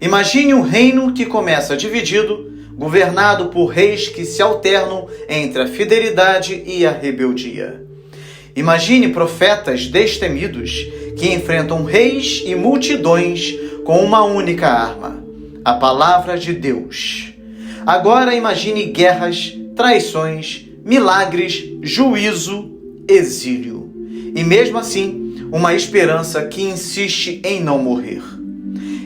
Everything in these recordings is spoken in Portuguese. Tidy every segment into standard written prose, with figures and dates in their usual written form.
Imagine um reino que começa dividido, governado por reis que se alternam entre a fidelidade e a rebeldia. Imagine profetas destemidos que enfrentam reis e multidões com uma única arma, a palavra de Deus. Agora imagine guerras, traições, milagres, juízo, exílio. E mesmo assim, uma esperança que insiste em não morrer.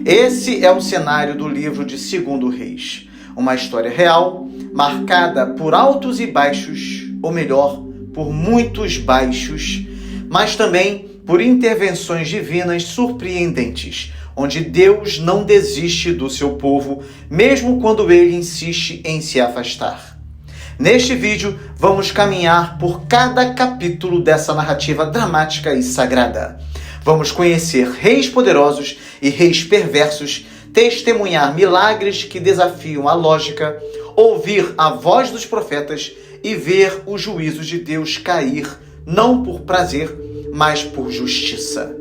Esse é o cenário do livro de 2 Reis. Uma história real, marcada por altos e baixos, ou melhor, por muitos baixos, mas também por intervenções divinas surpreendentes, onde Deus não desiste do seu povo, mesmo quando ele insiste em se afastar. Neste vídeo, vamos caminhar por cada capítulo dessa narrativa dramática e sagrada. Vamos conhecer reis poderosos e reis perversos, testemunhar milagres que desafiam a lógica, ouvir a voz dos profetas e ver o juízo de Deus cair, não por prazer, mas por justiça.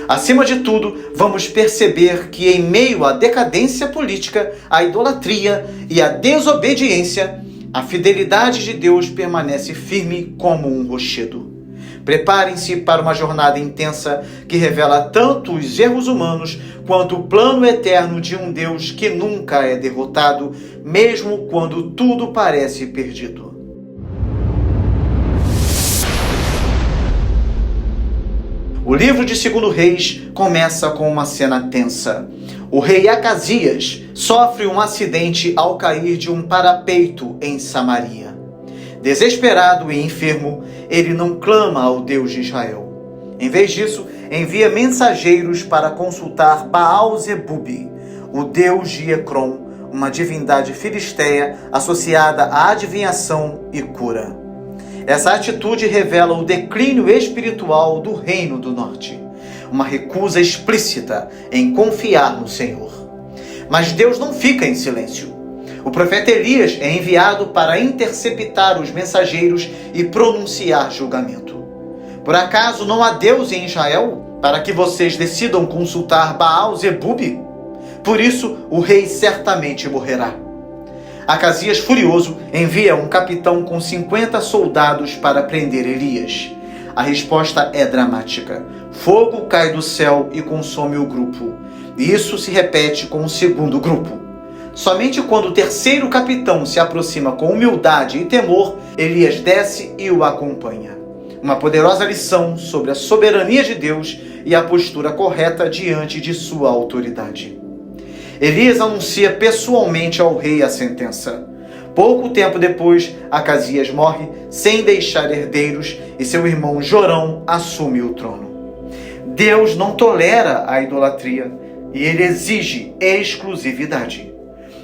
Acima de tudo, vamos perceber que em meio à decadência política, à idolatria e à desobediência, a fidelidade de Deus permanece firme como um rochedo. Preparem-se para uma jornada intensa que revela tanto os erros humanos quanto o plano eterno de um Deus que nunca é derrotado, mesmo quando tudo parece perdido. O livro de 2 Reis começa com uma cena tensa. O rei Acasias sofre um acidente ao cair de um parapeito em Samaria. Desesperado e enfermo, ele não clama ao Deus de Israel. Em vez disso, envia mensageiros para consultar Baal-Zebub, o deus de Ecrom, uma divindade filisteia associada à adivinhação e cura. Essa atitude revela o declínio espiritual do Reino do Norte, uma recusa explícita em confiar no Senhor. Mas Deus não fica em silêncio. O profeta Elias é enviado para interceptar os mensageiros e pronunciar julgamento. Por acaso não há Deus em Israel para que vocês decidam consultar Baal-Zebub? Por isso o rei certamente morrerá. Acasias, furioso, envia um capitão com 50 soldados para prender Elias. A resposta é dramática. Fogo cai do céu e consome o grupo. E isso se repete com o segundo grupo. Somente quando o terceiro capitão se aproxima com humildade e temor, Elias desce e o acompanha. Uma poderosa lição sobre a soberania de Deus e a postura correta diante de sua autoridade. Elias anuncia pessoalmente ao rei a sentença. Pouco tempo depois, Acasias morre sem deixar herdeiros e seu irmão Jorão assume o trono. Deus não tolera a idolatria e ele exige exclusividade.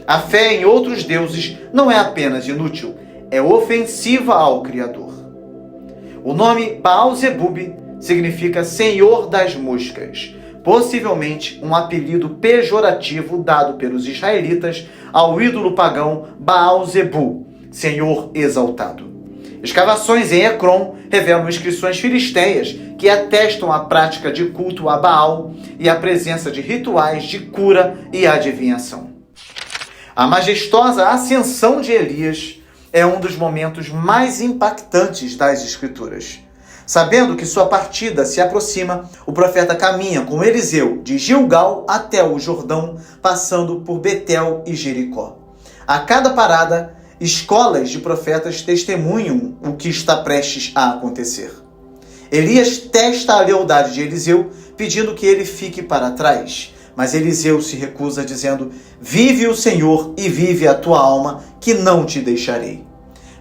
A fé em outros deuses não é apenas inútil, é ofensiva ao Criador. O nome Baal-Zebub significa Senhor das Moscas, possivelmente um apelido pejorativo dado pelos israelitas ao ídolo pagão Baal-Zebu, Senhor exaltado. Escavações em Ecrom revelam inscrições filisteias que atestam a prática de culto a Baal e a presença de rituais de cura e adivinhação. A majestosa ascensão de Elias é um dos momentos mais impactantes das Escrituras. Sabendo que sua partida se aproxima, o profeta caminha com Eliseu de Gilgal até o Jordão, passando por Betel e Jericó. A cada parada, escolas de profetas testemunham o que está prestes a acontecer. Elias testa a lealdade de Eliseu, pedindo que ele fique para trás. Mas Eliseu se recusa, dizendo: "Vive o Senhor e vive a tua alma, que não te deixarei."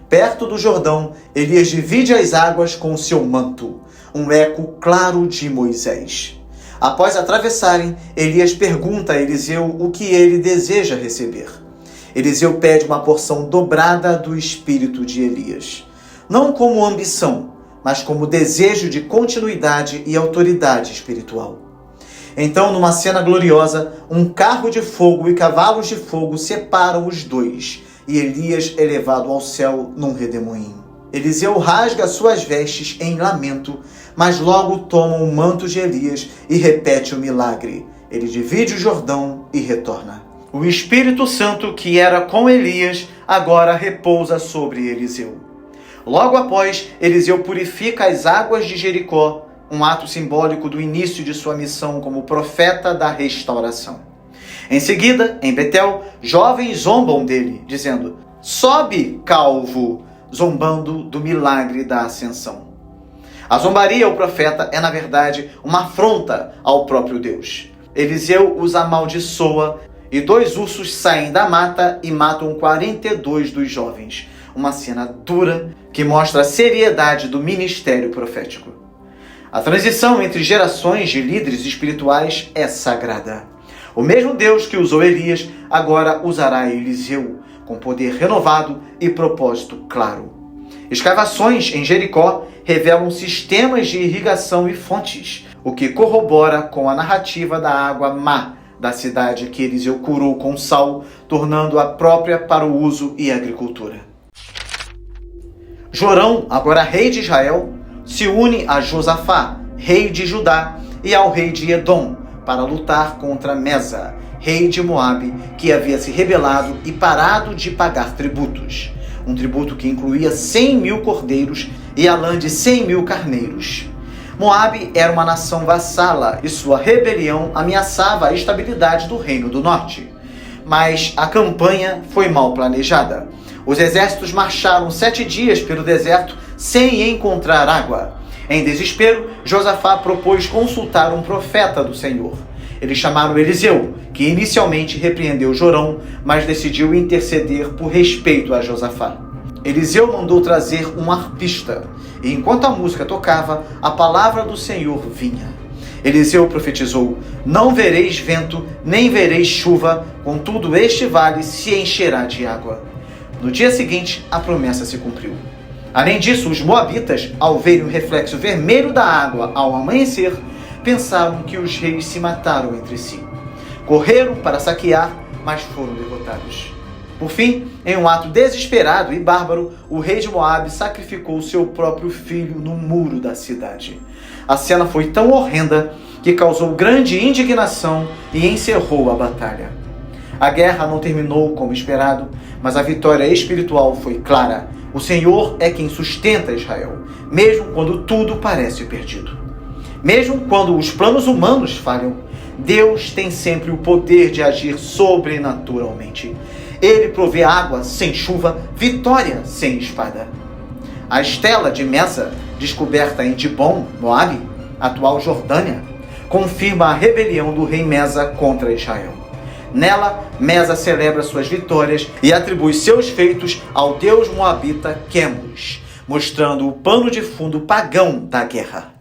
Perto do Jordão, Elias divide as águas com seu manto, um eco claro de Moisés. Após atravessarem, Elias pergunta a Eliseu o que ele deseja receber. Eliseu pede uma porção dobrada do espírito de Elias, não como ambição, mas como desejo de continuidade e autoridade espiritual. Então, numa cena gloriosa, um carro de fogo e cavalos de fogo separam os dois, e Elias é levado ao céu num redemoinho. Eliseu rasga suas vestes em lamento, mas logo toma o manto de Elias e repete o milagre: Ele divide o Jordão e retorna. O Espírito Santo que era com Elias agora repousa sobre Eliseu. Logo após, Eliseu purifica as águas de Jericó, um ato simbólico do início de sua missão como profeta da restauração. Em seguida, em Betel, jovens zombam dele, dizendo: "Sobe, calvo", zombando do milagre da ascensão. A zombaria ao profeta é, na verdade, uma afronta ao próprio Deus. Eliseu os amaldiçoa e 2 ursos saem da mata e matam 42 dos jovens. Uma cena dura que mostra a seriedade do ministério profético. A transição entre gerações de líderes espirituais é sagrada. O mesmo Deus que usou Elias agora usará Eliseu, com poder renovado e propósito claro. Escavações em Jericó revelam sistemas de irrigação e fontes, o que corrobora com a narrativa da água má da cidade que Eliseu curou com sal, tornando-a própria para o uso e agricultura. Jorão, agora rei de Israel, se une a Josafá, rei de Judá, e ao rei de Edom, para lutar contra Mesa, rei de Moabe, que havia se rebelado e parado de pagar tributos. Um tributo que incluía 100.000 cordeiros e a lã de 100.000 carneiros. Moabe era uma nação vassala e sua rebelião ameaçava a estabilidade do Reino do Norte. Mas a campanha foi mal planejada. Os exércitos marcharam 7 dias pelo deserto sem encontrar água. Em desespero, Josafá propôs consultar um profeta do Senhor. Eles chamaram Eliseu, que inicialmente repreendeu Jorão, mas decidiu interceder por respeito a Josafá. Eliseu mandou trazer um arpista, e enquanto a música tocava, a palavra do Senhor vinha. Eliseu profetizou: "Não vereis vento, nem vereis chuva, contudo este vale se encherá de água." No dia seguinte, a promessa se cumpriu. Além disso, os moabitas, ao verem o reflexo vermelho da água ao amanhecer, pensaram que os reis se mataram entre si. Correram para saquear, mas foram derrotados. Por fim, em um ato desesperado e bárbaro, o rei de Moabe sacrificou seu próprio filho no muro da cidade. A cena foi tão horrenda que causou grande indignação e encerrou a batalha. A guerra não terminou como esperado, mas a vitória espiritual foi clara. O Senhor é quem sustenta Israel, mesmo quando tudo parece perdido. Mesmo quando os planos humanos falham, Deus tem sempre o poder de agir sobrenaturalmente. Ele provê água sem chuva, vitória sem espada. A estela de Mesa, descoberta em Dibon, Moabe, atual Jordânia, confirma a rebelião do rei Mesa contra Israel. Nela, Mesa celebra suas vitórias e atribui seus feitos ao deus moabita Quemos, mostrando o pano de fundo pagão da guerra.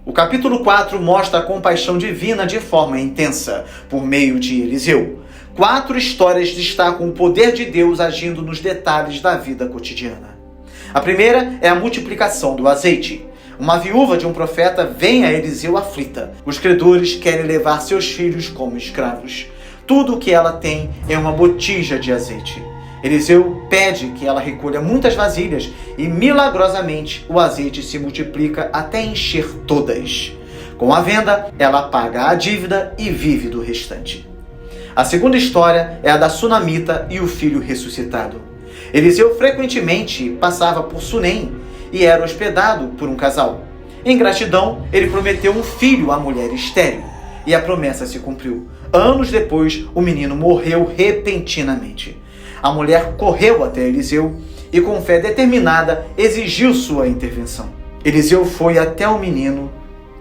O capítulo 4 mostra a compaixão divina de forma intensa, por meio de Eliseu. 4 histórias destacam o poder de Deus agindo nos detalhes da vida cotidiana. A primeira é a multiplicação do azeite. Uma viúva de um profeta vem a Eliseu aflita. Os credores querem levar seus filhos como escravos. Tudo o que ela tem é uma botija de azeite. Eliseu pede que ela recolha muitas vasilhas e, milagrosamente, o azeite se multiplica até encher todas. Com a venda, ela paga a dívida e vive do restante. A segunda história é a da sunamita e o filho ressuscitado. Eliseu frequentemente passava por Sunem e era hospedado por um casal. Em gratidão, ele prometeu um filho à mulher estéril, e a promessa se cumpriu. Anos depois, o menino morreu repentinamente. A mulher correu até Eliseu e, com fé determinada, exigiu sua intervenção. Eliseu foi até o menino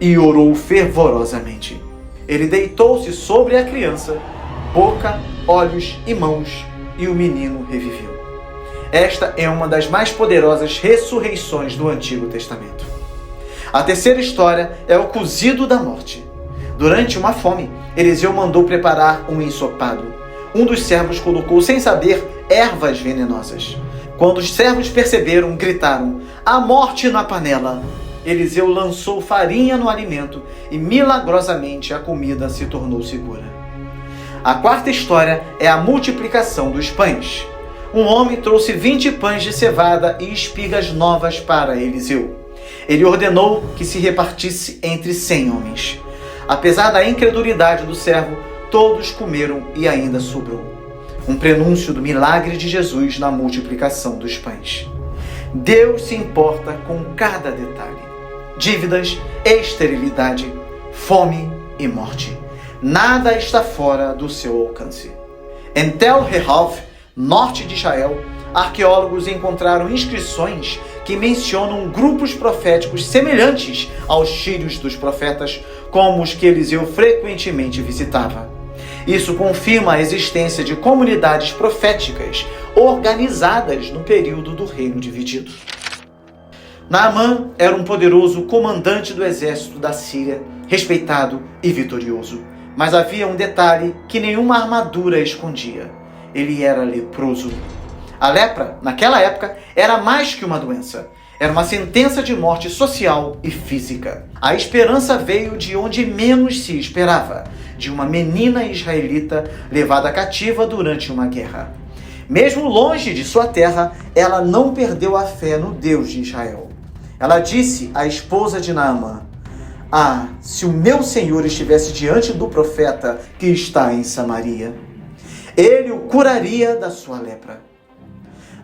e orou fervorosamente. Ele deitou-se sobre a criança, boca, olhos e mãos, e o menino reviveu. Esta é uma das mais poderosas ressurreições do Antigo Testamento. A terceira história é o cozido da morte. Durante uma fome, Eliseu mandou preparar um ensopado. Um dos servos colocou, sem saber, ervas venenosas. Quando os servos perceberam, gritaram: "A morte na panela!" Eliseu lançou farinha no alimento e, milagrosamente, a comida se tornou segura. A quarta história é a multiplicação dos pães. Um homem trouxe 20 pães de cevada e espigas novas para Eliseu. Ele ordenou que se repartisse entre 100 homens. Apesar da incredulidade do servo, todos comeram e ainda sobrou. Um prenúncio do milagre de Jesus na multiplicação dos pães. Deus se importa com cada detalhe. Dívidas, esterilidade, fome e morte. Nada está fora do seu alcance. Em Tel Rehav, norte de Israel, arqueólogos encontraram inscrições que mencionam grupos proféticos semelhantes aos filhos dos profetas, como os que Eliseu frequentemente visitava. Isso confirma a existência de comunidades proféticas organizadas no período do reino dividido. Naamã era um poderoso comandante do exército da Síria, respeitado e vitorioso. Mas havia um detalhe que nenhuma armadura escondia. Ele era leproso. A lepra, naquela época, era mais que uma doença. Era uma sentença de morte social e física. A esperança veio de onde menos se esperava, de uma menina israelita levada cativa durante uma guerra. Mesmo longe de sua terra, ela não perdeu a fé no Deus de Israel. Ela disse à esposa de Naamã: "Ah, se o meu senhor estivesse diante do profeta que está em Samaria, ele o curaria da sua lepra."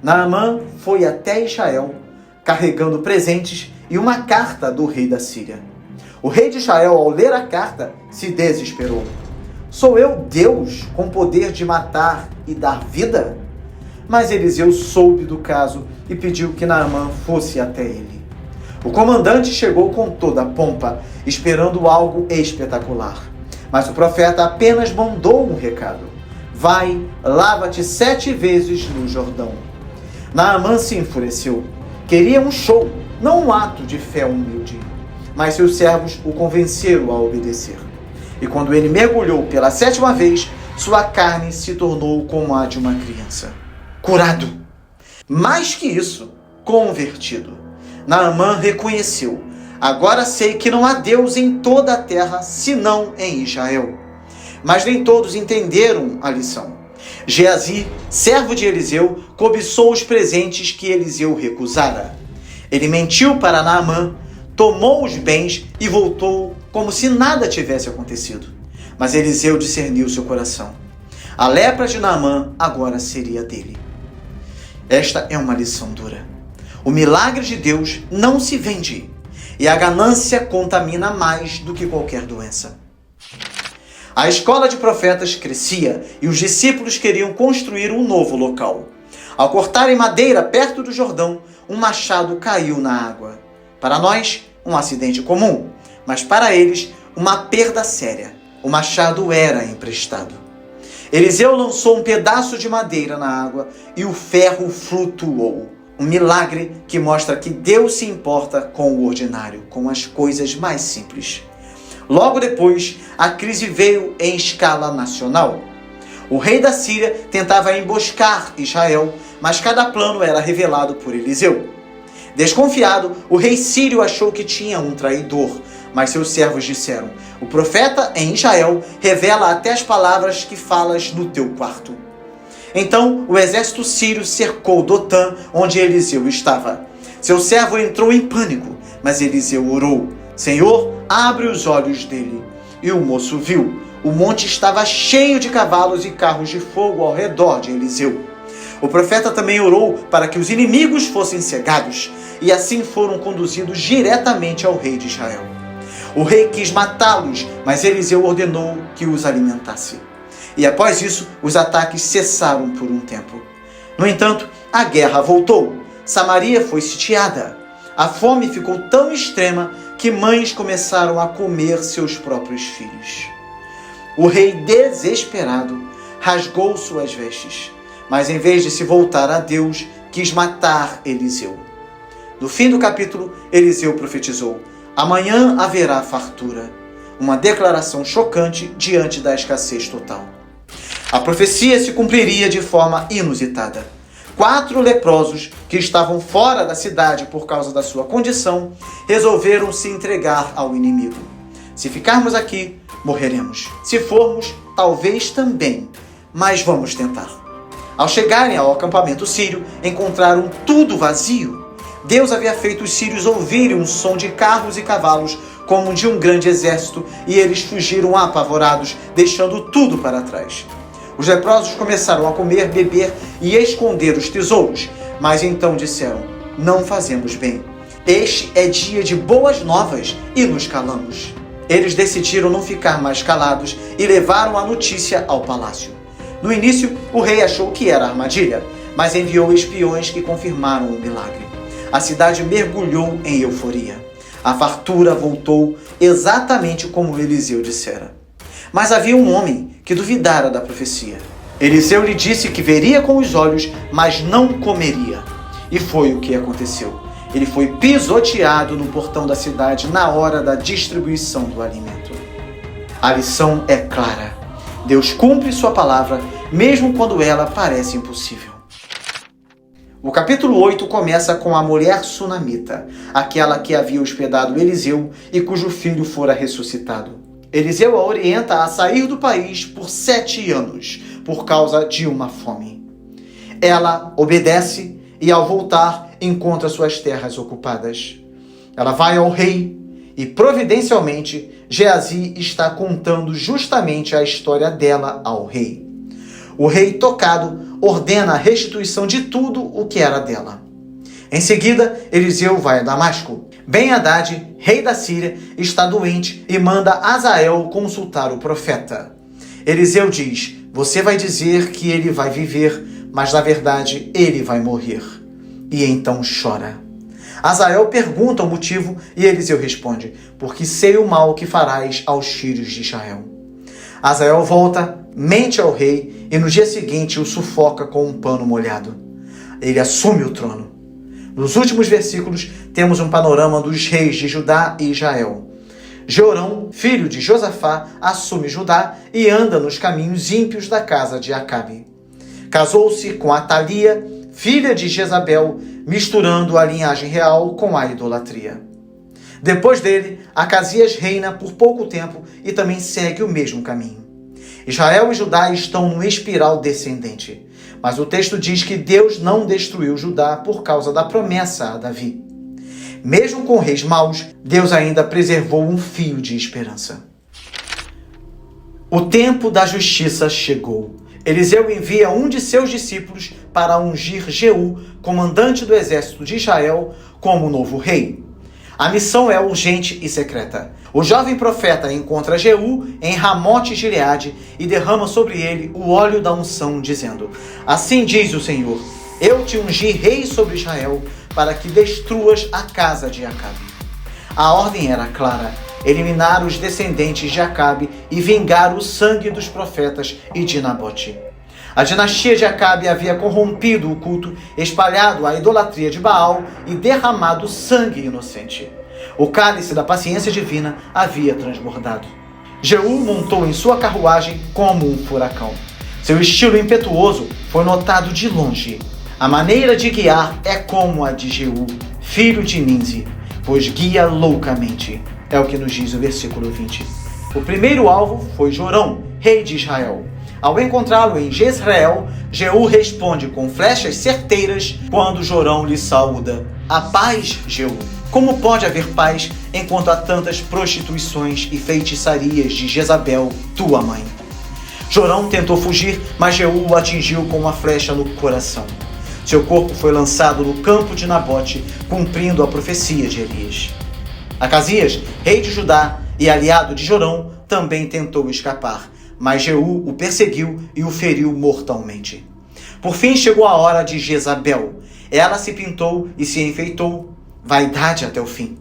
Naamã foi até Israel, carregando presentes e uma carta do rei da Síria. O rei de Israel, ao ler a carta, se desesperou. "Sou eu Deus com poder de matar e dar vida?" Mas Eliseu soube do caso e pediu que Naamã fosse até ele. O comandante chegou com toda a pompa, esperando algo espetacular. Mas o profeta apenas mandou um recado: "Vai, lava-te 7 vezes no Jordão." Naamã se enfureceu. Queria um show, não um ato de fé humilde. Mas seus servos o convenceram a obedecer. E quando ele mergulhou pela 7ª vez, sua carne se tornou como a de uma criança. Curado. Mais que isso, convertido. Naamã reconheceu: "Agora sei que não há Deus em toda a terra, senão em Israel." Mas nem todos entenderam a lição. Geazi, servo de Eliseu, cobiçou os presentes que Eliseu recusara. Ele mentiu para Naamã, tomou os bens e voltou como se nada tivesse acontecido. Mas Eliseu discerniu seu coração. A lepra de Naamã agora seria dele. Esta é uma lição dura. O milagre de Deus não se vende, e a ganância contamina mais do que qualquer doença. A escola de profetas crescia e os discípulos queriam construir um novo local. Ao cortarem madeira perto do Jordão, um machado caiu na água. Para nós, um acidente comum, mas para eles, uma perda séria. O machado era emprestado. Eliseu lançou um pedaço de madeira na água e o ferro flutuou. Um milagre que mostra que Deus se importa com o ordinário, com as coisas mais simples. Logo depois, a crise veio em escala nacional. O rei da Síria tentava emboscar Israel, mas cada plano era revelado por Eliseu. Desconfiado, o rei sírio achou que tinha um traidor, mas seus servos disseram: "O profeta em Israel revela até as palavras que falas no teu quarto." Então o exército sírio cercou Dotã, onde Eliseu estava. Seu servo entrou em pânico, mas Eliseu orou: "Senhor, abre os olhos dele." E o moço viu. O monte estava cheio de cavalos e carros de fogo ao redor de Eliseu. O profeta também orou para que os inimigos fossem cegados, e assim foram conduzidos diretamente ao rei de Israel. O rei quis matá-los, mas Eliseu ordenou que os alimentasse. E após isso, os ataques cessaram por um tempo. No entanto, a guerra voltou. Samaria foi sitiada. A fome ficou tão extrema que mães começaram a comer seus próprios filhos. O rei, desesperado, rasgou suas vestes, mas em vez de se voltar a Deus, quis matar Eliseu. No fim do capítulo, Eliseu profetizou: "Amanhã haverá fartura." Uma declaração chocante diante da escassez total. A profecia se cumpriria de forma inusitada. 4 leprosos que estavam fora da cidade por causa da sua condição resolveram se entregar ao inimigo. "Se ficarmos aqui, morreremos. Se formos, talvez também, mas vamos tentar." Ao chegarem ao acampamento sírio, encontraram tudo vazio. Deus havia feito os sírios ouvirem um som de carros e cavalos, como de um grande exército, e eles fugiram apavorados, deixando tudo para trás. Os leprosos começaram a comer, beber e esconder os tesouros, mas então disseram: não fazemos bem. Este é dia de boas novas e nos calamos. Eles decidiram não ficar mais calados e levaram a notícia ao palácio. No início, o rei achou que era armadilha, mas enviou espiões que confirmaram o milagre. A cidade mergulhou em euforia. A fartura voltou exatamente como Eliseu dissera. Mas havia um homem que duvidara da profecia. Eliseu lhe disse que veria com os olhos, mas não comeria. E foi o que aconteceu. Ele foi pisoteado no portão da cidade na hora da distribuição do alimento. A lição é clara. Deus cumpre sua palavra, mesmo quando ela parece impossível. O capítulo 8 começa com a mulher sunamita, aquela que havia hospedado Eliseu e cujo filho fora ressuscitado. Eliseu a orienta a sair do país por 7 anos, por causa de uma fome. Ela obedece e, ao voltar, encontra suas terras ocupadas. Ela vai ao rei e, providencialmente, Geazi está contando justamente a história dela ao rei. O rei, tocado, ordena a restituição de tudo o que era dela. Em seguida, Eliseu vai a Damasco. Ben-Hadad, rei da Síria, está doente e manda Azael consultar o profeta. Eliseu diz: você vai dizer que ele vai viver, mas na verdade ele vai morrer. E então chora. Azael pergunta o motivo e Eliseu responde: porque sei o mal que farás aos filhos de Israel. Azael volta, mente ao rei e no dia seguinte o sufoca com um pano molhado. Ele assume o trono. Nos últimos versículos, temos um panorama dos reis de Judá e Israel. Jorão, filho de Josafá, assume Judá e anda nos caminhos ímpios da casa de Acabe. Casou-se com Atalia, filha de Jezabel, misturando a linhagem real com a idolatria. Depois dele, Acasias reina por pouco tempo e também segue o mesmo caminho. Israel e Judá estão numa espiral descendente. Mas o texto diz que Deus não destruiu Judá por causa da promessa a Davi. Mesmo com reis maus, Deus ainda preservou um fio de esperança. O tempo da justiça chegou. Eliseu envia um de seus discípulos para ungir Jeú, comandante do exército de Israel, como novo rei. A missão é urgente e secreta. O jovem profeta encontra Jeú em Ramote-Gileade e derrama sobre ele o óleo da unção, dizendo: assim diz o Senhor, eu te ungi rei sobre Israel, para que destruas a casa de Acabe. A ordem era clara: eliminar os descendentes de Acabe e vingar o sangue dos profetas e de Nabote. A dinastia de Acabe havia corrompido o culto, espalhado a idolatria de Baal e derramado sangue inocente. O cálice da paciência divina havia transbordado. Jeú montou em sua carruagem como um furacão. Seu estilo impetuoso foi notado de longe. A maneira de guiar é como a de Jeú, filho de Ninzi, pois guia loucamente. É o que nos diz o versículo 20. O primeiro alvo foi Jorão, rei de Israel. Ao encontrá-lo em Jezreel, Jeú responde com flechas certeiras quando Jorão lhe saúda: a paz, Jeú. Como pode haver paz enquanto há tantas prostituições e feitiçarias de Jezabel, tua mãe? Jorão tentou fugir, mas Jeú o atingiu com uma flecha no coração. Seu corpo foi lançado no campo de Nabote, cumprindo a profecia de Elias. Acasias, rei de Judá e aliado de Jorão, também tentou escapar, mas Jeú o perseguiu e o feriu mortalmente. Por fim chegou a hora de Jezabel. Ela se pintou e se enfeitou, vaidade até o fim.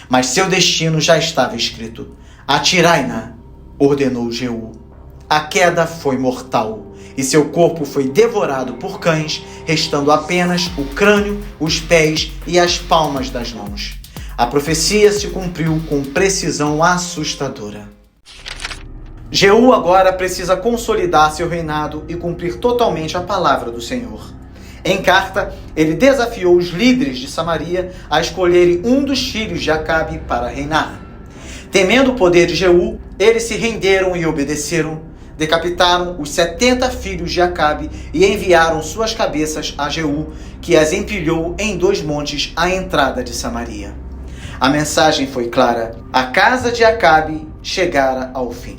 Mas seu destino já estava escrito. Atirai-na, ordenou Jeú. A queda foi mortal e seu corpo foi devorado por cães, restando apenas o crânio, os pés e as palmas das mãos. A profecia se cumpriu com precisão assustadora. Jeú agora precisa consolidar seu reinado e cumprir totalmente a palavra do Senhor. Em carta, ele desafiou os líderes de Samaria a escolherem um dos filhos de Acabe para reinar. Temendo o poder de Jeú, eles se renderam e obedeceram. decapitaram os 70 filhos de Acabe e enviaram suas cabeças a Jeú, que as empilhou em 2 montes à entrada de Samaria. A mensagem foi clara: a casa de Acabe chegara ao fim.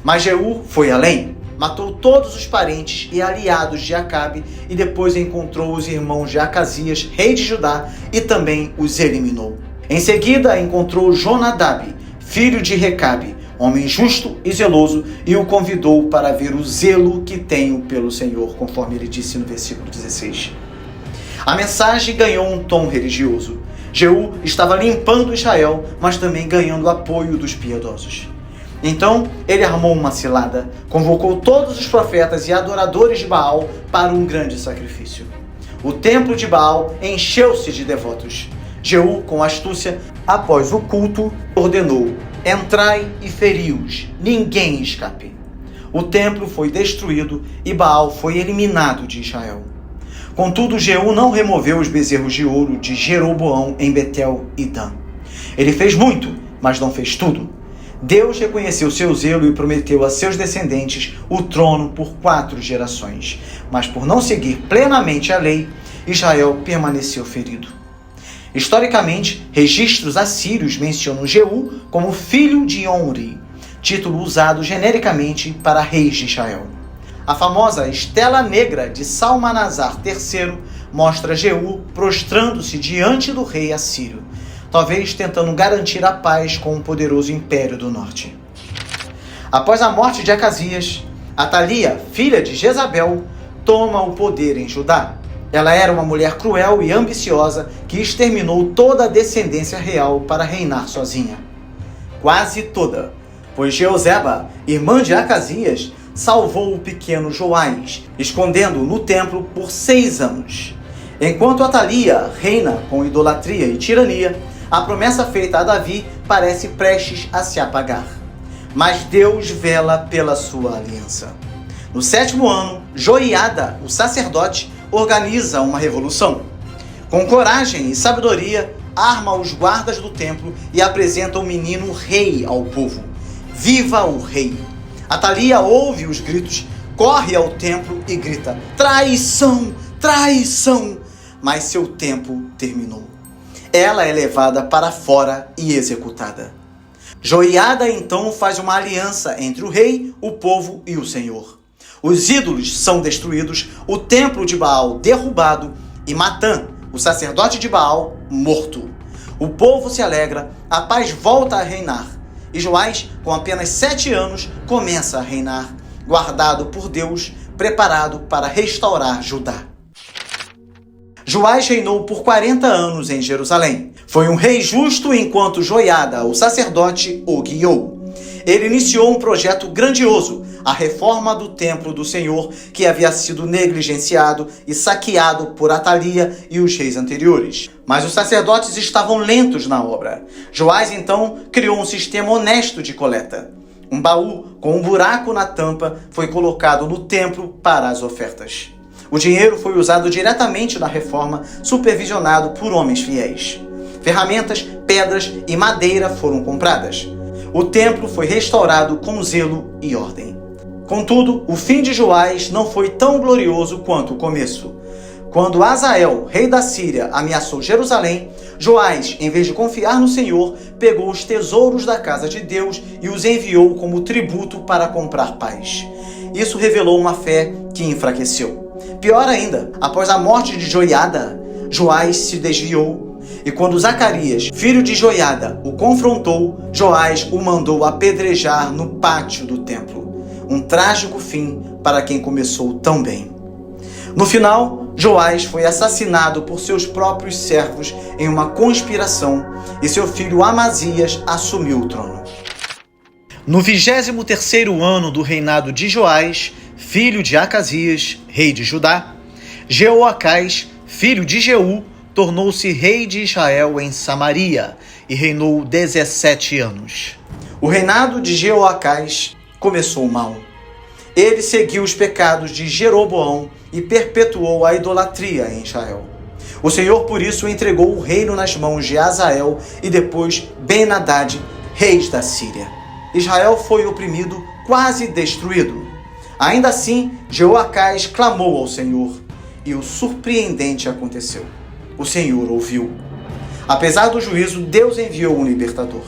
Mas Jeú foi além, matou todos os parentes e aliados de Acabe e depois encontrou os irmãos de Acasias, rei de Judá, e também os eliminou. Em seguida encontrou Jonadab, filho de Recabe, homem justo e zeloso, e o convidou para ver o zelo que tenho pelo Senhor, conforme ele disse no versículo 16. A mensagem ganhou um tom religioso. Jeú estava limpando Israel, mas também ganhando o apoio dos piedosos. Então ele armou uma cilada, convocou todos os profetas e adoradores de Baal para um grande sacrifício. O templo de Baal encheu-se de devotos. Jeú, com astúcia, após o culto, ordenou: entrai e feri-os, ninguém escape. O templo foi destruído e Baal foi eliminado de Israel. Contudo, Jeú não removeu os bezerros de ouro de Jeroboão em Betel e Dan. Ele fez muito, mas não fez tudo. Deus reconheceu seu zelo e prometeu a seus descendentes o trono por 4 gerações. Mas por não seguir plenamente a lei, Israel permaneceu ferido. Historicamente, registros assírios mencionam Jeú como filho de Onri, título usado genericamente para reis de Israel. A famosa Estela Negra de Salmanasar III mostra Jeú prostrando-se diante do rei assírio, talvez tentando garantir a paz com o poderoso império do norte. Após a morte de Acasias, Atalia, filha de Jezabel, toma o poder em Judá. Ela era uma mulher cruel e ambiciosa que exterminou toda a descendência real para reinar sozinha. Quase toda, pois Jeozeba, irmã de Acasias, salvou o pequeno Joás, escondendo-o no templo por 6 anos. Enquanto Atalia reina com idolatria e tirania, a promessa feita a Davi parece prestes a se apagar. Mas Deus vela pela sua aliança. No 7º ano, Joiada, o sacerdote, organiza uma revolução. Com coragem e sabedoria, arma os guardas do templo e apresenta o menino rei ao povo. Viva o rei! Atalia ouve os gritos, corre ao templo e grita: traição! Traição! Mas seu tempo terminou. Ela é levada para fora e executada. Joiada então faz uma aliança entre o rei, o povo e o Senhor. Os ídolos são destruídos, o templo de Baal derrubado e Matã, o sacerdote de Baal, morto. O povo se alegra, a paz volta a reinar. E Joás, com apenas 7 anos, começa a reinar, guardado por Deus, preparado para restaurar Judá. Joás reinou por 40 anos em Jerusalém. Foi um rei justo enquanto Joiada, o sacerdote, o guiou. Ele iniciou um projeto grandioso, a reforma do templo do Senhor, que havia sido negligenciado e saqueado por Atalia e os reis anteriores. Mas os sacerdotes estavam lentos na obra. Joás então criou um sistema honesto de coleta. Um baú com um buraco na tampa foi colocado no templo para as ofertas. O dinheiro foi usado diretamente na reforma, supervisionado por homens fiéis. Ferramentas, pedras e madeira foram compradas. O templo foi restaurado com zelo e ordem. Contudo, o fim de Joás não foi tão glorioso quanto o começo. Quando Azael, rei da Síria, ameaçou Jerusalém, Joás, em vez de confiar no Senhor, pegou os tesouros da casa de Deus e os enviou como tributo para comprar paz. Isso revelou uma fé que enfraqueceu. Pior ainda, após a morte de Joiada, Joás se desviou. E quando Zacarias, filho de Joiada, o confrontou, Joás o mandou apedrejar no pátio do templo. Um trágico fim para quem começou tão bem. No final, Joás foi assassinado por seus próprios servos em uma conspiração e seu filho Amazias assumiu o trono. No 23º ano do reinado de Joás, filho de Acasias, rei de Judá, Jeoacás, filho de Jeú, tornou-se rei de Israel em Samaria e reinou 17 anos. O reinado de Jeoacás começou mal. Ele seguiu os pecados de Jeroboão e perpetuou a idolatria em Israel. O Senhor, por isso, entregou o reino nas mãos de Azael e depois Ben-Hadad, reis da Síria. Israel foi oprimido, quase destruído. Ainda assim, Jeoacás clamou ao Senhor, e o surpreendente aconteceu. O Senhor ouviu. Apesar do juízo, Deus enviou um libertador.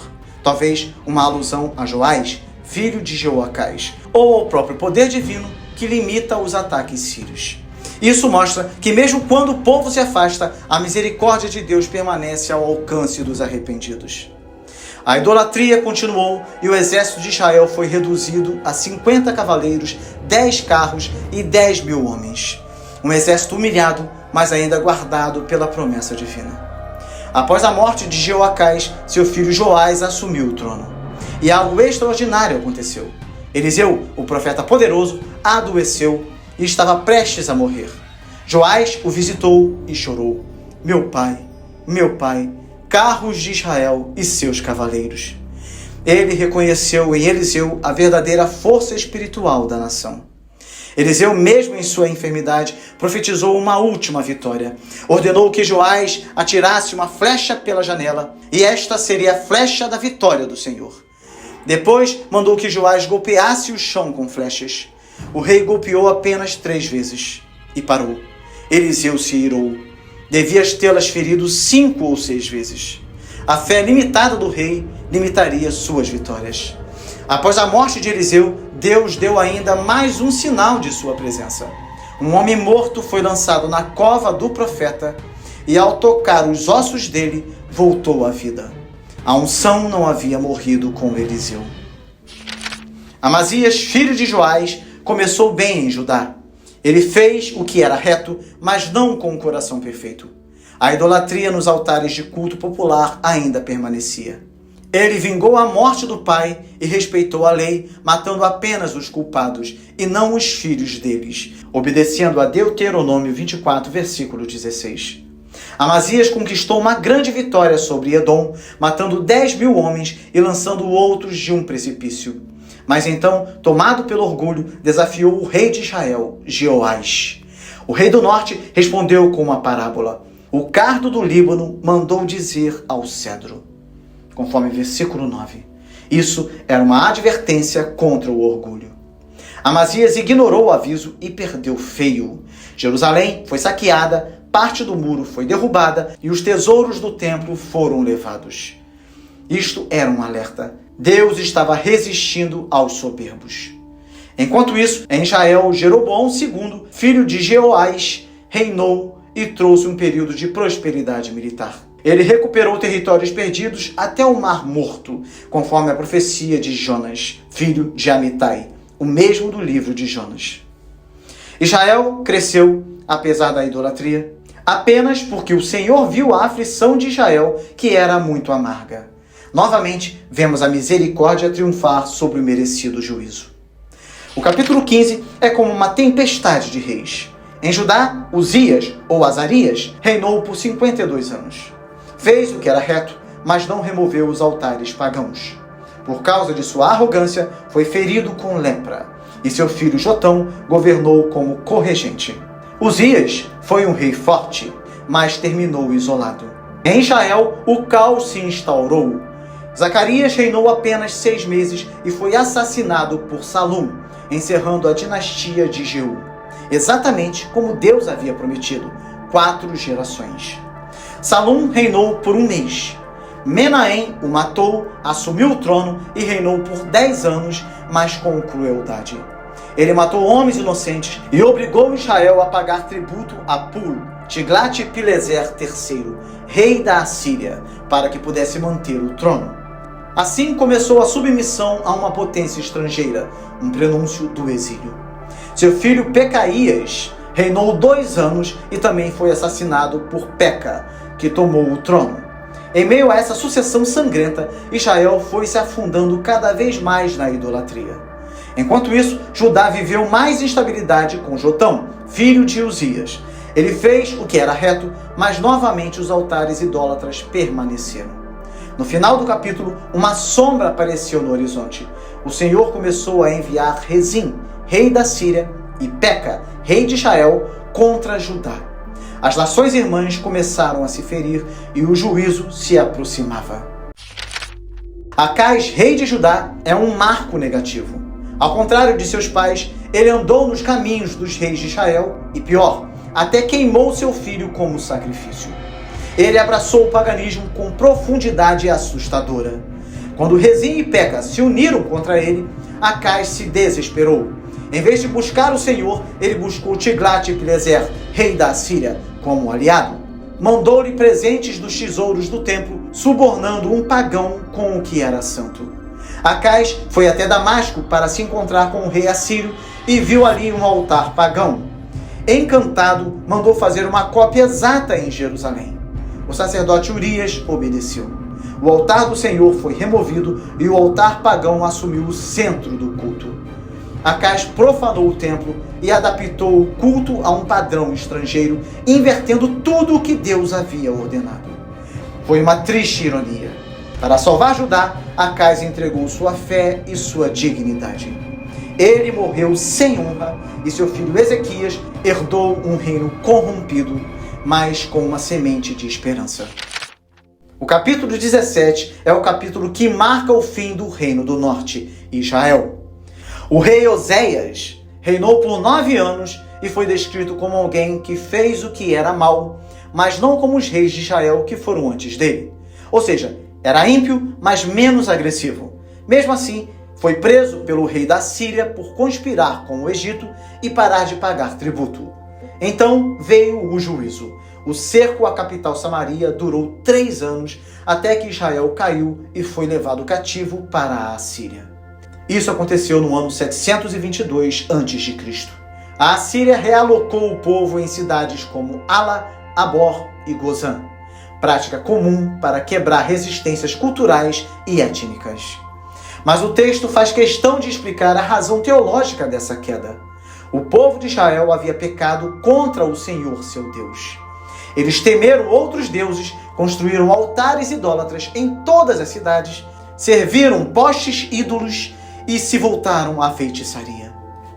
Talvez uma alusão a Joás, filho de Jeoacás, ou ao próprio poder divino que limita os ataques sírios. Isso mostra que mesmo quando o povo se afasta, a misericórdia de Deus permanece ao alcance dos arrependidos. A idolatria continuou e o exército de Israel foi reduzido a 50 cavaleiros, 10 carros e 10.000 homens. Um exército humilhado, mas ainda guardado pela promessa divina. Após a morte de Jeoacás, seu filho Joás assumiu o trono. E algo extraordinário aconteceu. Eliseu, o profeta poderoso, adoeceu e estava prestes a morrer. Joás o visitou e chorou. Meu pai, carros de Israel e seus cavaleiros. Ele reconheceu em Eliseu a verdadeira força espiritual da nação. Eliseu, mesmo em sua enfermidade, profetizou uma última vitória. Ordenou que Joás atirasse uma flecha pela janela, e esta seria a flecha da vitória do Senhor. Depois, mandou que Joás golpeasse o chão com flechas. O rei golpeou apenas 3 vezes e parou. Eliseu se irou. Devias tê-las ferido 5 ou 6 vezes. A fé limitada do rei limitaria suas vitórias. Após a morte de Eliseu, Deus deu ainda mais um sinal de sua presença. Um homem morto foi lançado na cova do profeta e, ao tocar os ossos dele, voltou à vida. A unção não havia morrido com Eliseu. Amazias, filho de Joás, começou bem em Judá. Ele fez o que era reto, mas não com o coração perfeito. A idolatria nos altares de culto popular ainda permanecia. Ele vingou a morte do pai e respeitou a lei, matando apenas os culpados e não os filhos deles, obedecendo a Deuteronômio 24, versículo 16. Amazias conquistou uma grande vitória sobre Edom, matando 10.000 homens e lançando outros de um precipício. Mas então, tomado pelo orgulho, desafiou o rei de Israel, Jeoás. O rei do norte respondeu com uma parábola. O cardo do Líbano mandou dizer ao cedro. Conforme versículo 9. Isso era uma advertência contra o orgulho. Amazias ignorou o aviso e perdeu feio. Jerusalém foi saqueada, parte do muro foi derrubada e os tesouros do templo foram levados. Isto era um alerta. Deus estava resistindo aos soberbos. Enquanto isso, em Israel, Jeroboão II, filho de Jeoás, reinou e trouxe um período de prosperidade militar. Ele recuperou territórios perdidos até o Mar Morto, conforme a profecia de Jonas, filho de Amitai, o mesmo do livro de Jonas. Israel cresceu, apesar da idolatria, apenas porque o Senhor viu a aflição de Israel, que era muito amarga. Novamente, vemos a misericórdia triunfar sobre o merecido juízo. O capítulo 15 é como uma tempestade de reis. Em Judá, Uzias, ou Azarias, reinou por 52 anos. Fez o que era reto, mas não removeu os altares pagãos. Por causa de sua arrogância, foi ferido com lepra, e seu filho Jotão governou como corregente. Uzias foi um rei forte, mas terminou isolado. Em Israel, o caos se instaurou. Zacarias reinou apenas 6 meses e foi assassinado por Salum, encerrando a dinastia de Jeú. Exatamente como Deus havia prometido, 4 gerações. Salum reinou por 1 mês. Menahem o matou, assumiu o trono e reinou por 10 anos, mas com crueldade. Ele matou homens inocentes e obrigou Israel a pagar tributo a Pul, Tiglat-Pileser III, rei da Assíria, para que pudesse manter o trono. Assim começou a submissão a uma potência estrangeira, um prenúncio do exílio. Seu filho Pecaías reinou 2 anos e também foi assassinado por Peca, que tomou o trono. Em meio a essa sucessão sangrenta, Israel foi se afundando cada vez mais na idolatria. Enquanto isso, Judá viveu mais instabilidade com Jotão, filho de Uzias. Ele fez o que era reto, mas novamente os altares idólatras permaneceram. No final do capítulo, uma sombra apareceu no horizonte. O Senhor começou a enviar Rezim, rei da Síria, e Peca, rei de Israel, contra Judá. As nações irmãs começaram a se ferir e o juízo se aproximava. Acais, rei de Judá, é um marco negativo. Ao contrário de seus pais, ele andou nos caminhos dos reis de Israel e, pior, até queimou seu filho como sacrifício. Ele abraçou o paganismo com profundidade assustadora. Quando Rezim e Peca se uniram contra ele, Acais se desesperou. Em vez de buscar o Senhor, ele buscou Tiglat-Pileser, rei da Assíria, como aliado. Mandou-lhe presentes dos tesouros do templo, subornando um pagão com o que era santo. Acais foi até Damasco para se encontrar com o rei assírio e viu ali um altar pagão. Encantado, mandou fazer uma cópia exata em Jerusalém. O sacerdote Urias obedeceu. O altar do Senhor foi removido e o altar pagão assumiu o centro do culto. Acais profanou o templo e adaptou o culto a um padrão estrangeiro, invertendo tudo o que Deus havia ordenado. Foi uma triste ironia. Para salvar Judá, Acais entregou sua fé e sua dignidade. Ele morreu sem honra e seu filho Ezequias herdou um reino corrompido, mas com uma semente de esperança. O capítulo 17 é o capítulo que marca o fim do reino do norte, Israel. O rei Oséias reinou por 9 anos e foi descrito como alguém que fez o que era mal, mas não como os reis de Israel que foram antes dele. Ou seja, era ímpio, mas menos agressivo. Mesmo assim, foi preso pelo rei da Síria por conspirar com o Egito e parar de pagar tributo. Então veio o juízo. O cerco à capital Samaria durou 3 anos, até que Israel caiu e foi levado cativo para a Assíria. Isso aconteceu no ano 722 a.C. A Assíria realocou o povo em cidades como Ala, Abor e Gozã, prática comum para quebrar resistências culturais e étnicas. Mas o texto faz questão de explicar a razão teológica dessa queda. O povo de Israel havia pecado contra o Senhor, seu Deus. Eles temeram outros deuses, construíram altares idólatras em todas as cidades, serviram postes ídolos e se voltaram à feitiçaria.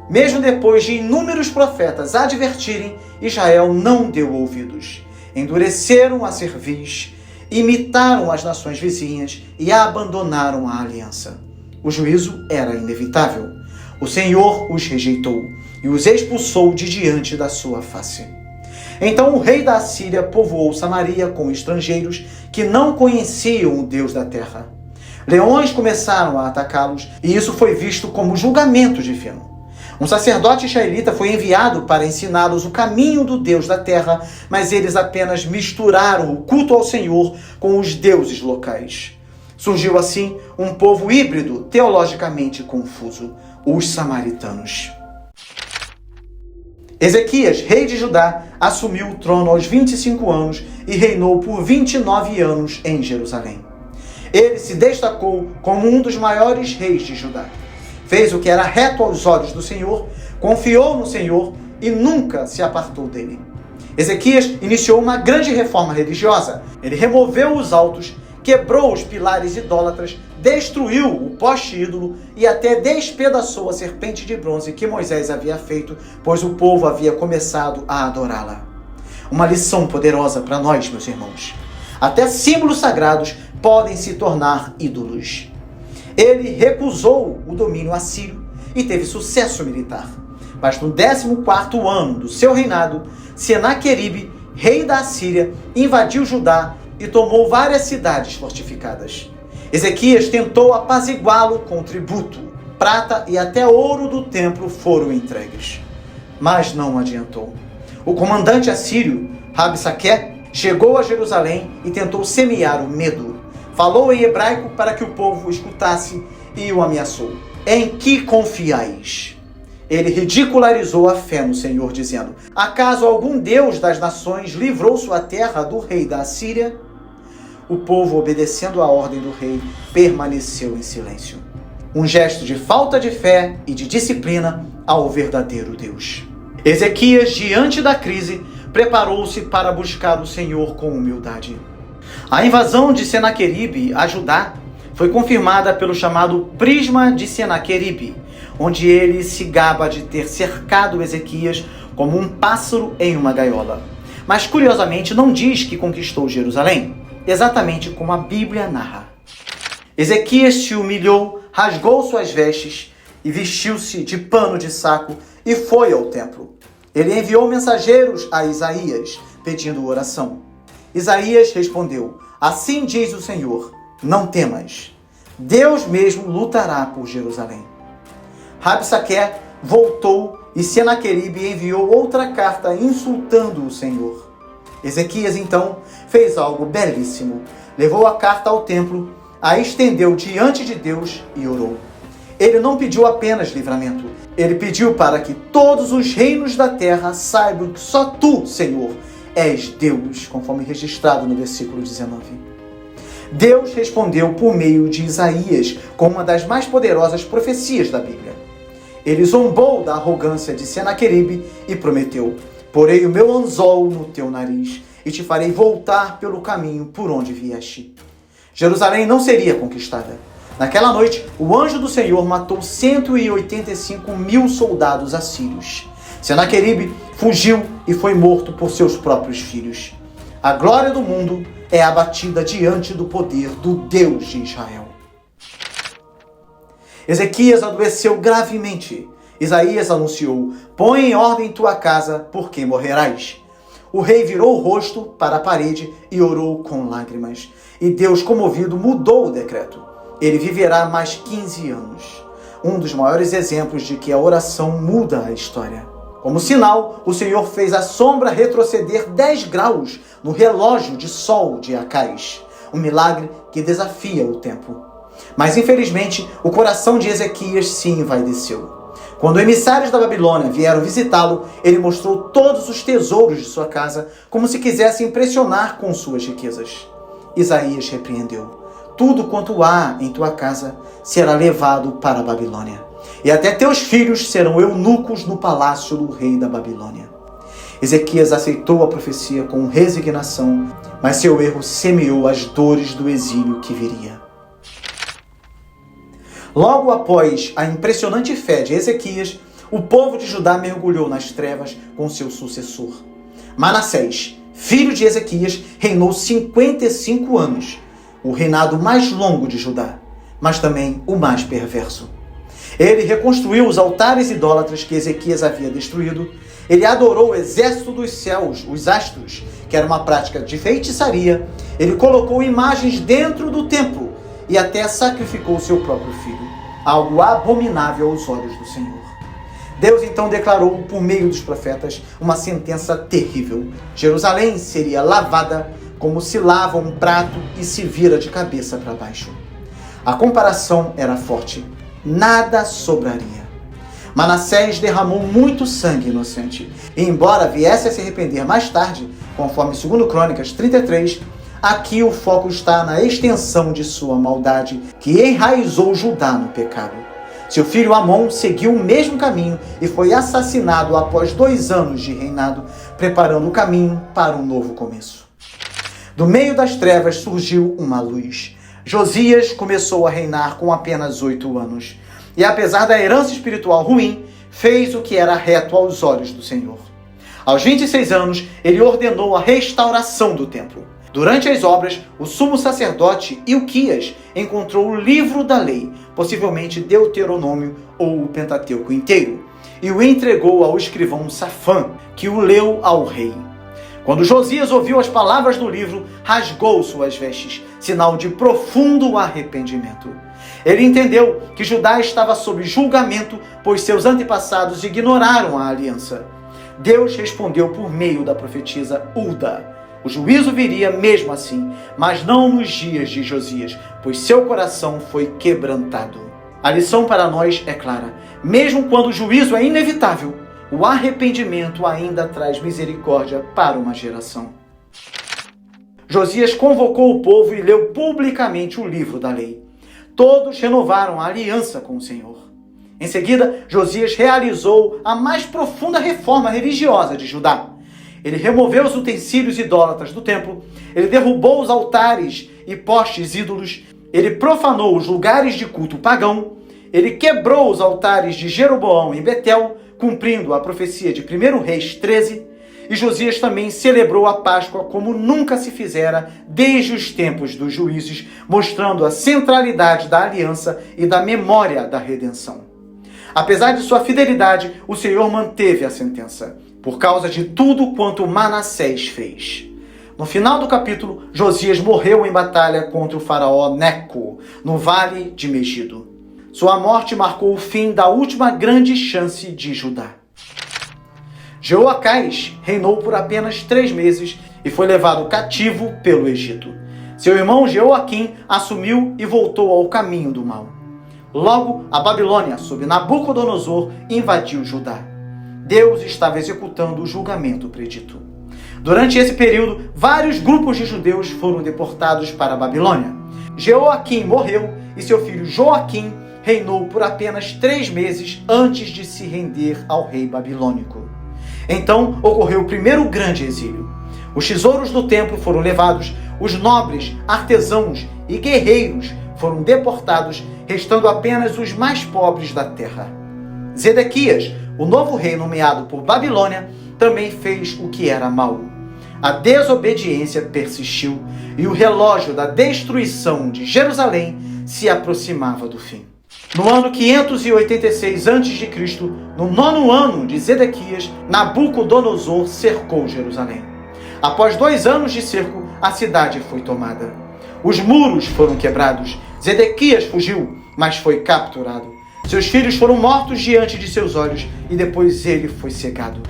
Mesmo depois de inúmeros profetas advertirem, Israel não deu ouvidos. Endureceram a cerviz, imitaram as nações vizinhas e abandonaram a aliança. O juízo era inevitável. O Senhor os rejeitou e os expulsou de diante da sua face. Então o rei da Assíria povoou Samaria com estrangeiros que não conheciam o Deus da terra. Leões começaram a atacá-los e isso foi visto como julgamento divino. Um sacerdote israelita foi enviado para ensiná-los o caminho do Deus da terra, mas eles apenas misturaram o culto ao Senhor com os deuses locais. Surgiu assim um povo híbrido, teologicamente confuso, os samaritanos. Ezequias, rei de Judá, assumiu o trono aos 25 anos e reinou por 29 anos em Jerusalém. Ele se destacou como um dos maiores reis de Judá. Fez o que era reto aos olhos do Senhor, confiou no Senhor e nunca se apartou dele. Ezequias iniciou uma grande reforma religiosa. Ele removeu os altos, quebrou os pilares idólatras, destruiu o poste ídolo e até despedaçou a serpente de bronze que Moisés havia feito, pois o povo havia começado a adorá-la. Uma lição poderosa para nós, meus irmãos. Até símbolos sagrados podem se tornar ídolos. Ele recusou o domínio assírio e teve sucesso militar. Mas no 14º ano do seu reinado, Senaqueribe, rei da Assíria, invadiu Judá e tomou várias cidades fortificadas. Ezequias tentou apaziguá-lo com tributo. Prata e até ouro do templo foram entregues. Mas não adiantou. O comandante assírio, Rabsaqué, chegou a Jerusalém e tentou semear o medo. Falou em hebraico para que o povo escutasse e o ameaçou. Em que confiais? Ele ridicularizou a fé no Senhor, dizendo: acaso algum Deus das nações livrou sua terra do rei da Assíria? O povo, obedecendo à ordem do rei, permaneceu em silêncio. Um gesto de falta de fé e de disciplina ao verdadeiro Deus. Ezequias, diante da crise, preparou-se para buscar o Senhor com humildade. A invasão de Senaqueribe a Judá foi confirmada pelo chamado Prisma de Senaqueribe, onde ele se gaba de ter cercado Ezequias como um pássaro em uma gaiola. Mas, curiosamente, não diz que conquistou Jerusalém, exatamente como a Bíblia narra. Ezequias se humilhou, rasgou suas vestes e vestiu-se de pano de saco e foi ao templo. Ele enviou mensageiros a Isaías, pedindo oração. Isaías respondeu: assim diz o Senhor, não temas. Deus mesmo lutará por Jerusalém. Rabsaque voltou e Senaqueribe enviou outra carta insultando o Senhor. Ezequias então fez algo belíssimo. Levou a carta ao templo, a estendeu diante de Deus e orou. Ele não pediu apenas livramento. Ele pediu para que todos os reinos da terra saibam que só tu, Senhor, és Deus, conforme registrado no versículo 19. Deus respondeu por meio de Isaías com uma das mais poderosas profecias da Bíblia. Ele zombou da arrogância de Senaqueribe e prometeu: porei o meu anzol no teu nariz e te farei voltar pelo caminho por onde vieste. Jerusalém não seria conquistada. Naquela noite, o anjo do Senhor matou 185.000 soldados assírios. Senaqueribe fugiu e foi morto por seus próprios filhos. A glória do mundo é abatida diante do poder do Deus de Israel. Ezequias adoeceu gravemente. Isaías anunciou: põe em ordem tua casa, porque morrerás. O rei virou o rosto para a parede e orou com lágrimas. E Deus, comovido, mudou o decreto. Ele viverá mais 15 anos. Um dos maiores exemplos de que a oração muda a história. Como sinal, o Senhor fez a sombra retroceder 10 graus no relógio de sol de Acais. Um milagre que desafia o tempo. Mas, infelizmente, o coração de Ezequias se envaideceu. Quando emissários da Babilônia vieram visitá-lo, ele mostrou todos os tesouros de sua casa, como se quisesse impressionar com suas riquezas. Isaías repreendeu: tudo quanto há em tua casa será levado para a Babilônia, e até teus filhos serão eunucos no palácio do rei da Babilônia. Ezequias aceitou a profecia com resignação, mas seu erro semeou as dores do exílio que viria. Logo após a impressionante fé de Ezequias, o povo de Judá mergulhou nas trevas com seu sucessor. Manassés, filho de Ezequias, reinou 55 anos, o reinado mais longo de Judá, mas também o mais perverso. Ele reconstruiu os altares idólatras que Ezequias havia destruído. Ele adorou o exército dos céus, os astros, que era uma prática de feitiçaria. Ele colocou imagens dentro do templo e até sacrificou seu próprio filho, algo abominável aos olhos do Senhor. Deus então declarou, por meio dos profetas, uma sentença terrível. Jerusalém seria lavada como se lava um prato e se vira de cabeça para baixo. A comparação era forte. Nada sobraria. Manassés derramou muito sangue inocente. E embora viesse a se arrepender mais tarde, conforme 2 Crônicas 33, aqui o foco está na extensão de sua maldade, que enraizou Judá no pecado. Seu filho Amon seguiu o mesmo caminho e foi assassinado após 2 anos de reinado, preparando o caminho para um novo começo. Do meio das trevas surgiu uma luz. Josias começou a reinar com apenas 8 anos. E apesar da herança espiritual ruim, fez o que era reto aos olhos do Senhor. Aos 26 anos, ele ordenou a restauração do templo. Durante as obras, o sumo sacerdote Ilquias encontrou o livro da lei, possivelmente Deuteronômio ou o Pentateuco inteiro, e o entregou ao escrivão Safã, que o leu ao rei. Quando Josias ouviu as palavras do livro, rasgou suas vestes, sinal de profundo arrependimento. Ele entendeu que Judá estava sob julgamento, pois seus antepassados ignoraram a aliança. Deus respondeu por meio da profetisa Hulda. O juízo viria mesmo assim, mas não nos dias de Josias, pois seu coração foi quebrantado. A lição para nós é clara. Mesmo quando o juízo é inevitável, o arrependimento ainda traz misericórdia para uma geração. Josias convocou o povo e leu publicamente o livro da lei. Todos renovaram a aliança com o Senhor. Em seguida, Josias realizou a mais profunda reforma religiosa de Judá. Ele removeu os utensílios idólatras do templo, ele derrubou os altares e postes ídolos, ele profanou os lugares de culto pagão, ele quebrou os altares de Jeroboão em Betel, cumprindo a profecia de 1 Reis 13, E Josias também celebrou a Páscoa como nunca se fizera desde os tempos dos juízes, mostrando a centralidade da aliança e da memória da redenção. Apesar de sua fidelidade, o Senhor manteve a sentença, por causa de tudo quanto Manassés fez. No final do capítulo, Josias morreu em batalha contra o faraó Neco, no vale de Megido. Sua morte marcou o fim da última grande chance de Judá. Jeoacás reinou por apenas 3 meses e foi levado cativo pelo Egito. Seu irmão Jeoaquim assumiu e voltou ao caminho do mal. Logo, a Babilônia, sob Nabucodonosor, invadiu Judá. Deus estava executando o julgamento predito. Durante esse período, vários grupos de judeus foram deportados para a Babilônia. Jeoaquim morreu e seu filho Joaquim reinou por apenas 3 meses antes de se render ao rei babilônico. Então ocorreu o primeiro grande exílio. Os tesouros do templo foram levados, os nobres, artesãos e guerreiros foram deportados, restando apenas os mais pobres da terra. Zedequias, o novo rei nomeado por Babilônia, também fez o que era mau. A desobediência persistiu e o relógio da destruição de Jerusalém se aproximava do fim. No ano 586 a.C., no 9º ano de Zedequias, Nabucodonosor cercou Jerusalém. Após 2 anos de cerco, a cidade foi tomada. Os muros foram quebrados. Zedequias fugiu, mas foi capturado. Seus filhos foram mortos diante de seus olhos e depois ele foi cegado.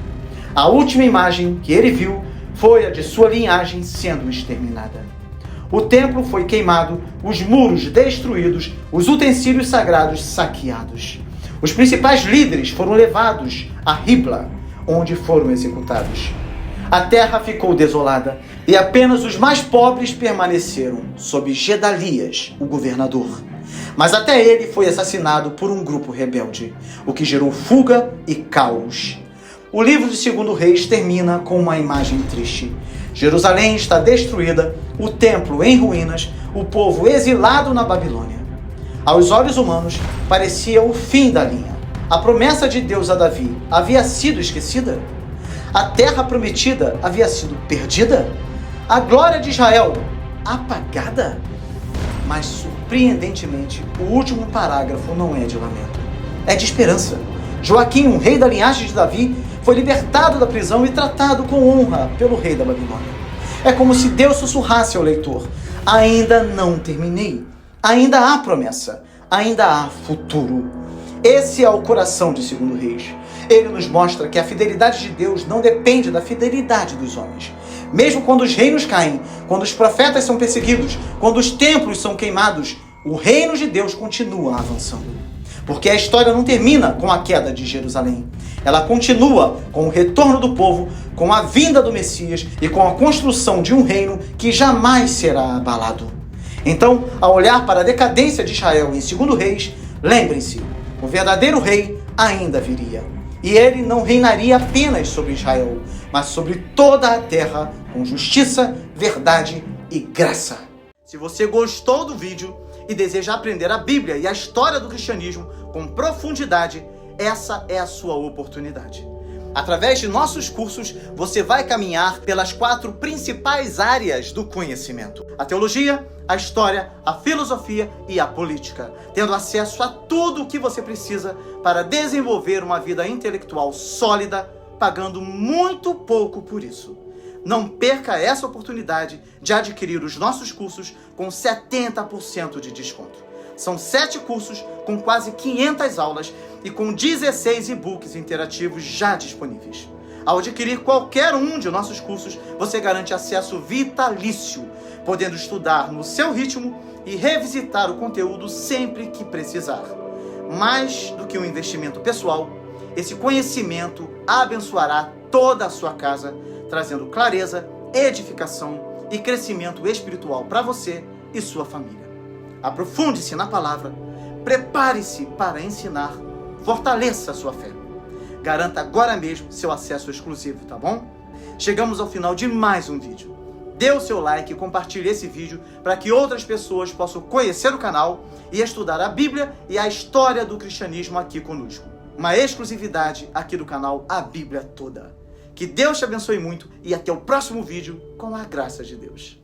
A última imagem que ele viu foi a de sua linhagem sendo exterminada. O templo foi queimado, os muros destruídos, os utensílios sagrados saqueados. Os principais líderes foram levados a Ribla, onde foram executados. A terra ficou desolada e apenas os mais pobres permaneceram, sob Gedalias, o governador. Mas até ele foi assassinado por um grupo rebelde, o que gerou fuga e caos. O livro de 2 Reis termina com uma imagem triste. Jerusalém está destruída, o templo em ruínas, o povo exilado na Babilônia. Aos olhos humanos, parecia o fim da linha. A promessa de Deus a Davi havia sido esquecida? A terra prometida havia sido perdida? A glória de Israel apagada? Mas, surpreendentemente, o último parágrafo não é de lamento. É de esperança. Joaquim, um rei da linhagem de Davi, foi libertado da prisão e tratado com honra pelo rei da Babilônia. É como se Deus sussurrasse ao leitor: ainda não terminei. Ainda há promessa. Ainda há futuro. Esse é o coração de 2 Reis. Ele nos mostra que a fidelidade de Deus não depende da fidelidade dos homens. Mesmo quando os reinos caem, quando os profetas são perseguidos, quando os templos são queimados, o reino de Deus continua avançando. Porque a história não termina com a queda de Jerusalém. Ela continua com o retorno do povo, com a vinda do Messias e com a construção de um reino que jamais será abalado. Então, ao olhar para a decadência de Israel em 2 Reis, lembrem-se, o verdadeiro rei ainda viria. E ele não reinaria apenas sobre Israel, mas sobre toda a terra, com justiça, verdade e graça. Se você gostou do vídeo e deseja aprender a Bíblia e a história do cristianismo com profundidade, essa é a sua oportunidade. Através de nossos cursos, você vai caminhar pelas 4 principais áreas do conhecimento: a teologia, a história, a filosofia e a política, tendo acesso a tudo o que você precisa para desenvolver uma vida intelectual sólida, pagando muito pouco por isso. Não perca essa oportunidade de adquirir os nossos cursos com 70% de desconto. São 7 cursos com quase 500 aulas e com 16 e-books interativos já disponíveis. Ao adquirir qualquer um de nossos cursos, você garante acesso vitalício, podendo estudar no seu ritmo e revisitar o conteúdo sempre que precisar. Mais do que um investimento pessoal, esse conhecimento abençoará toda a sua casa, trazendo clareza, edificação e crescimento espiritual para você e sua família. Aprofunde-se na palavra, prepare-se para ensinar, fortaleça a sua fé. Garanta agora mesmo seu acesso exclusivo, tá bom? Chegamos ao final de mais um vídeo. Dê o seu like e compartilhe esse vídeo para que outras pessoas possam conhecer o canal e estudar a Bíblia e a história do cristianismo aqui conosco. Uma exclusividade aqui do canal A Bíblia Toda. Que Deus te abençoe muito e até o próximo vídeo com a graça de Deus.